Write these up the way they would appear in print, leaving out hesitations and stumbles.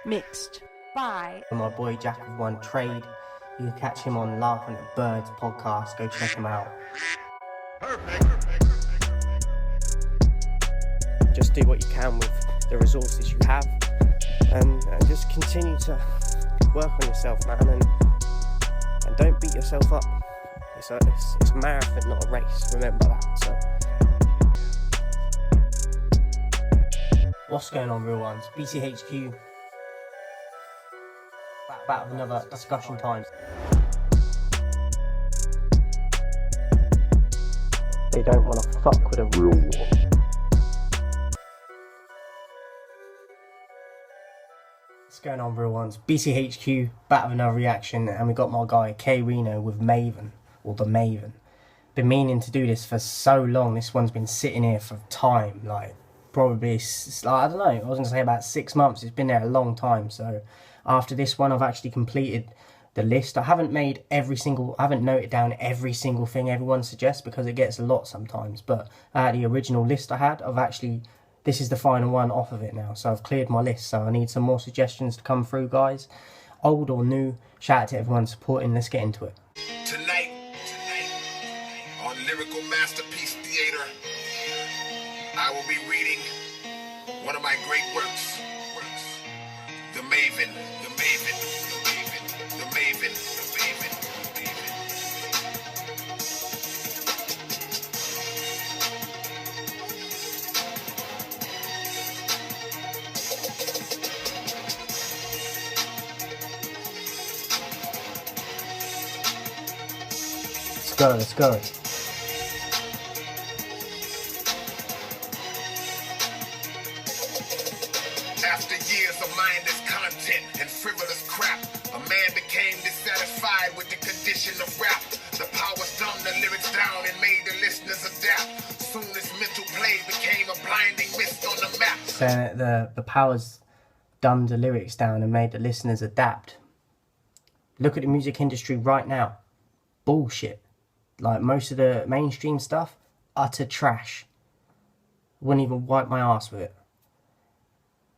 Mixed by my boy Jack of One Trade. You can catch him on Laughing at Birds podcast. Go check him out. Just do what you can with the resources you have, and just continue to work on yourself, man, and don't beat yourself up. It's a marathon, not a race. Remember that. So, what's going on, real ones? BCHQ. Back with another discussion time. They don't want to fuck with a real one. What's going on, real ones? BCHQ, back with another reaction, and we got my guy Rino with Maven, or the Maven. Been meaning to do this for so long. This one's been sitting here for time, like probably, I don't know, I was going to say about 6 months. It's been there a long time. So after this one, I've actually completed the list. I haven't noted down every single thing everyone suggests, because it gets a lot sometimes. But the original list I had, this is the final one off of it now. So I've cleared my list. So I need some more suggestions to come through, guys. Old or new, shout out to everyone supporting. Let's get into it. Tonight on Lyrical Masterpiece Theater, I will be reading one of my great works, The Maven, The Maven, The Maven, The Maven, The Maven, The Maven. Let's go. After years of mindless content and frivolous crap, a man became dissatisfied with the condition of rap. The powers dumbed the lyrics down and made the listeners adapt. Soon this mental play became a blinding mist on the map. Saying that the powers dumbed the lyrics down and made the listeners adapt. Look at the music industry right now. Bullshit. Like, most of the mainstream stuff, utter trash. Wouldn't even wipe my ass with it.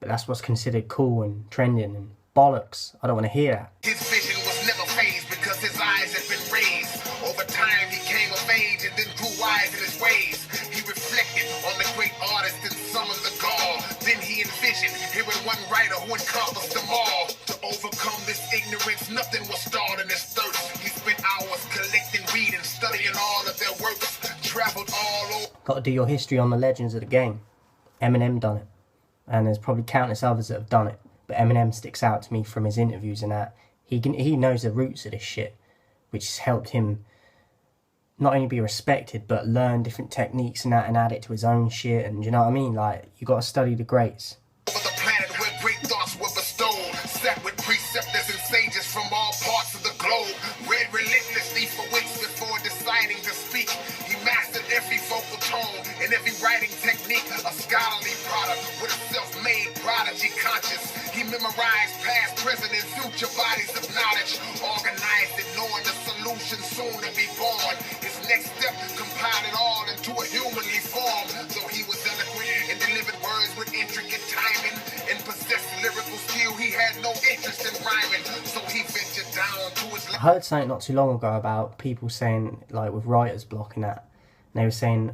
But that's what's considered cool and trending, and bollocks. I don't want to hear that. His vision was never phased because his eyes had been raised. Over time he came of age and then grew wise in his ways. He reflected on the great artist and summoned the gall. Then he envisioned hearing one writer who encompassed them all. To overcome this ignorance, nothing was starred in his thirst. He spent hours collecting, reading, studying all of their works. Traveled all over. Got to do your history on the legends of the game. Eminem done it. And there's probably countless others that have done it. But Eminem sticks out to me from his interviews and that. He knows the roots of this shit, which has helped him not only be respected, but learn different techniques and that, and add it to his own shit. And you know what I mean? Like, you got to study the greats. Over the planet where great thoughts were bestowed, sat with preceptors and sages from all parts of the globe, read relentlessly for weeks before deciding to speak. He mastered every vocal tone and every writing technique, a scholarly product with a self-made prodigy conscious. He memorized past, present, and future bodies of knowledge, organized it, knowing the solution soon to be born. His next step compiled it all into a humanly form. Though he was eloquent and delivered words with intricate timing and possessed lyrical skill, he had no interest in rhyming, so he ventured down to his... I heard something not too long ago about people saying, like, with writer's block and that, and they were saying,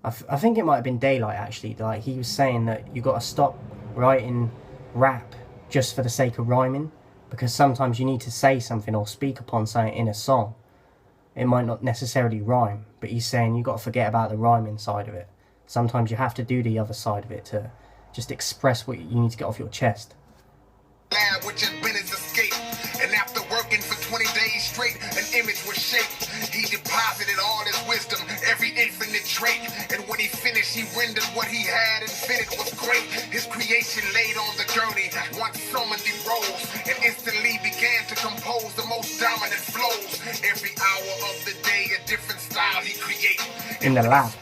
I think it might have been Daylight actually, like, he was saying that you got to stop writing rap just for the sake of rhyming, because sometimes you need to say something or speak upon something in a song. It might not necessarily rhyme, but he's saying you got to forget about the rhyming side of it. Sometimes you have to do the other side of it to just express what you need to get off your chest. Lab, which had been his escape, and after working for 20 days straight, an image was shaped. He deposited all his wisdom, every infinite trait, and when he finished, he rendered what he had invented was great. His creation laid on the gurney, once summoned he rose, and instantly began to compose the most dominant flows. Every hour of the day, a different style he created. In the lab.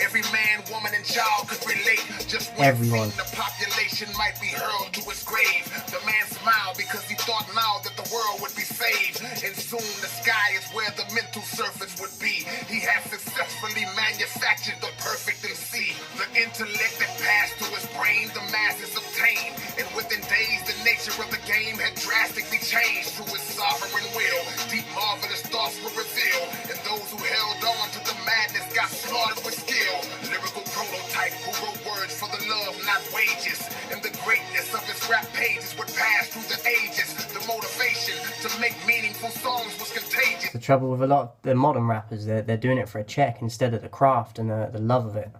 Every man, woman, and child could relate. Just when Everyone. the population might be hurled to its grave, the man smiled because he thought now that the world would be saved. And soon the sky is where the mental surface would be. He has successfully manufactured the perfect MC. The intellect that passed to his brain, the masses obtained. And within days, the nation nature of the game had drastically changed through his sovereign will. Deep marvelous thoughts were revealed, and those who held on to the madness got slaughtered with skill. Lyrical prototype who wrote words for the love, not wages. And the greatness of his rap pages would pass through the ages. The motivation to make meaningful songs was contagious. The trouble with a lot of the modern rappers, they're doing it for a check instead of the craft and the love of it.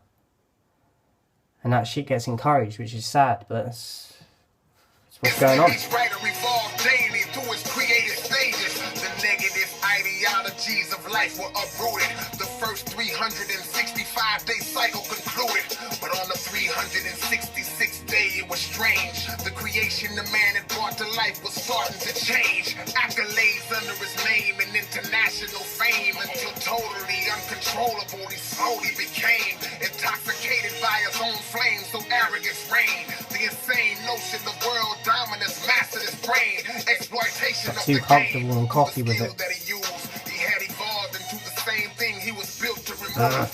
And that shit gets encouraged, which is sad, but it's what's going on. Each writer revolved daily through his creative stages. The negative ideologies of life were uprooted. The first 365-day cycle concluded. But on the 366th day, it was strange. The creation the man had brought to life was starting to change. Accolades under his name and international fame, until totally uncontrollable he slowly became. Intoxicated by his own flame, so arrogance reigned. The insane notion of world dominance mastered his brain. Exploitation of too the comfortable game and cocky with it. that he used. He had evolved into the same thing he was built to remove.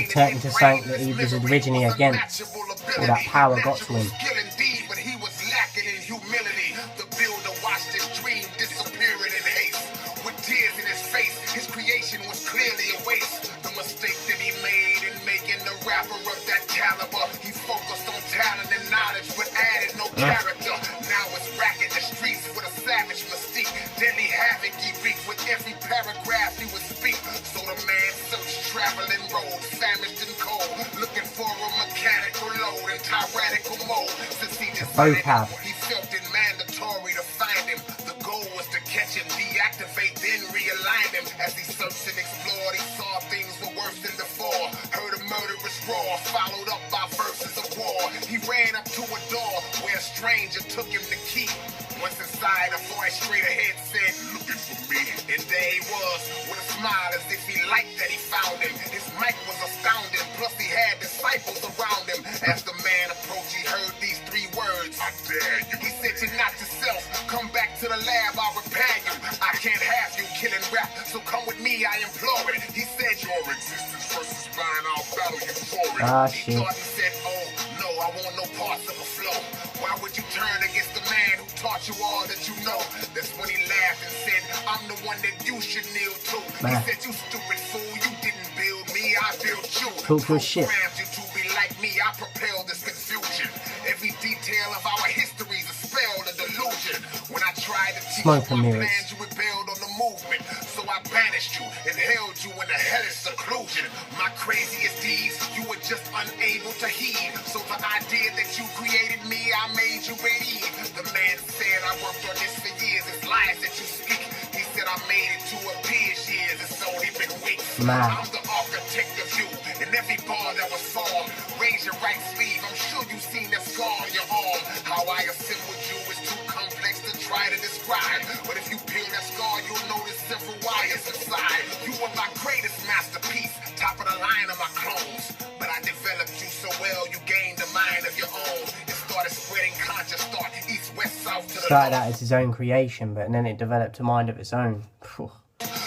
Turning to something that he was originally against. All that power got to him. Skill indeed, but he was lacking in humility. The builder watched his dream disappear in haste. With tears in his face, his creation was clearly a waste. The mistake that he made in making a rapper of that caliber, he focused on talent and knowledge, but added no character. Now it's racking the streets with a savage mystique. Deadly havoc he wreaked with every paragraph he would speak. So the man searched traveling roads, famished and cold, looking for a mechanical load in tyrannical mode. Since he decided he felt it mandatory to find him. The goal was to catch him, deactivate, then realign him. As he searched and explored, he saw things were worse than before. Heard a murderous roar, followed up by verses of war. He ran up to a door where a stranger took him to keep. Once inside, a voice straight ahead said, "Looking for me." And there he was, with a smile as if he liked that he found him. His mic was astounding, plus he had disciples around him. As the man approached, he heard these three words: "I dare you." He said, "You're not yourself. Come back to the lab, I'll repair you. I can't have you killing rap, so come with me, I implore it." He said, "Your existence versus mine, I'll battle you for it." He thought and said, "Oh, no, I want no parts of a flow. Why would you turn against the man who taught you all that you know?" That's when he laughed and said, "I'm the one that you should kneel to." He said, "You stupid fool, you didn't build me, I built you. Programmed you to be like me, I propelled this confusion. Every detail of our history's a spell, a delusion. When I tried to teach you my plans, you rebelled on the movement. So I banished you and held you in a hellish seclusion. My craziest deeds, you were just unable to heed. So the idea that you created me, I made you believe." The man said, "I worked on this for years. It's lies that you speak." He said, "I made it to appear years. It's only been weeks. I'm the architect of you and every bar that was formed. Raise your right sleeve. I'm sure you've seen that scar on your arm. How I assembled you is too complex to try to describe. But if you peel that scar, you'll notice several wires inside. You were my greatest masterpiece, top of the line of my clones. But I developed you so well, you gained a mind of your own and started spreading conscious thought east, west, south to the started out as his own creation, but then it developed a mind of its own."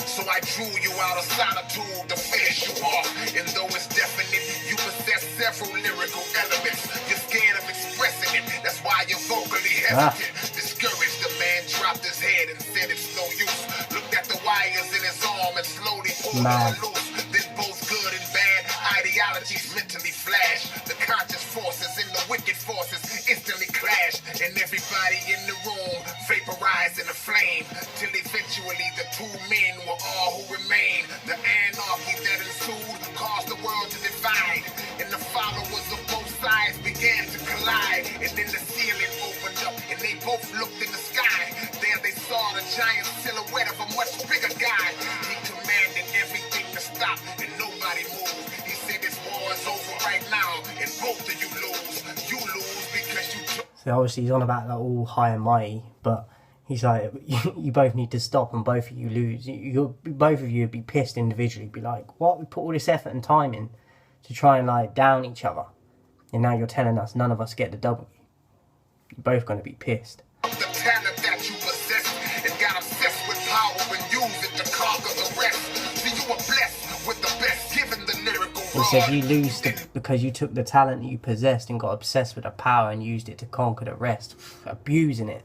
So I drew you out of solitude to finish you off. And though it's definite, you possess several lyrical elements. You're scared of expressing it, that's why you're vocally hesitant. Discouraged, the man dropped his head and said it's no use. Looked at the wires in his arm and slowly pulled them loose. Then both good and bad ideologies mentally flash. The conscious forces and the wicked forces instantly clash. And everybody in the room vaporized in a flame. Till eventually the two men were all who remained. The anarchy that ensued caused the world to divide. And the followers of both sides began to collide. And then the ceiling opened up and they both looked in the sky. There they saw the giant silhouette of a much bigger guy. He commanded everything to stop and nobody moved. He said, "This war is over right now and both of you lose. You lose because you took..." So obviously he's on about that all high and mighty, but he's like, you both need to stop and both of you lose. Both of you would be pissed individually, be like, "What? We put all this effort and time in to try and like down each other, and now you're telling us none of us get the W." You're both going to be pissed. The talent that you possess and got obsessed with power and use it to conquer the rest. So you were blessed with the best, given the lyrical He said you lose because you took the talent that you possessed and got obsessed with the power and used it to conquer the rest. Abusing it.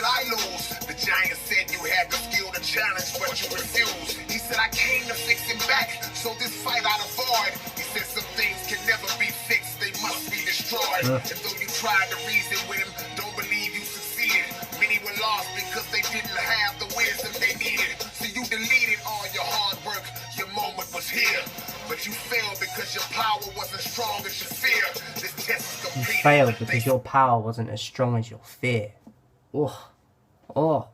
did I lose? The giant said you had the skill to challenge, but you refused. He said I came to fix him back, so this fight I'd avoid. He said some things can never be fixed, they must be destroyed. And though you tried to reason with him, don't believe you succeeded. Many were lost because they didn't have the wisdom they needed. So you deleted all your hard work, your moment was here. But you failed because your power wasn't strong as your fear. This test is You completed. failed because your power wasn't as strong as your fear. Oh. Oh.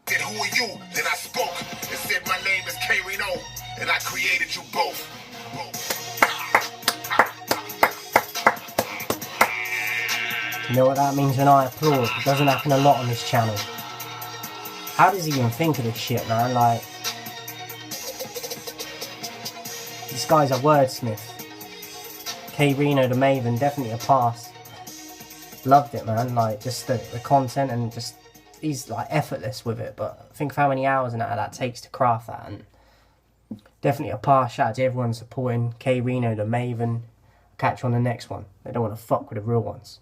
Said, who are you? Then I spoke and said, my name is Rino, and I created you both. You know what that means when I applaud? It doesn't happen a lot on this channel. How does he even think of this shit, man? Like, this guy's a wordsmith. Rino the Maven, definitely a pass. Loved it, man. Like, just the content, and just, he's like effortless with it. But think of how many hours and that takes to craft that. And definitely a pass. Shout out to everyone supporting Rino the Maven. Catch you on the next one. They don't want to fuck with the real ones.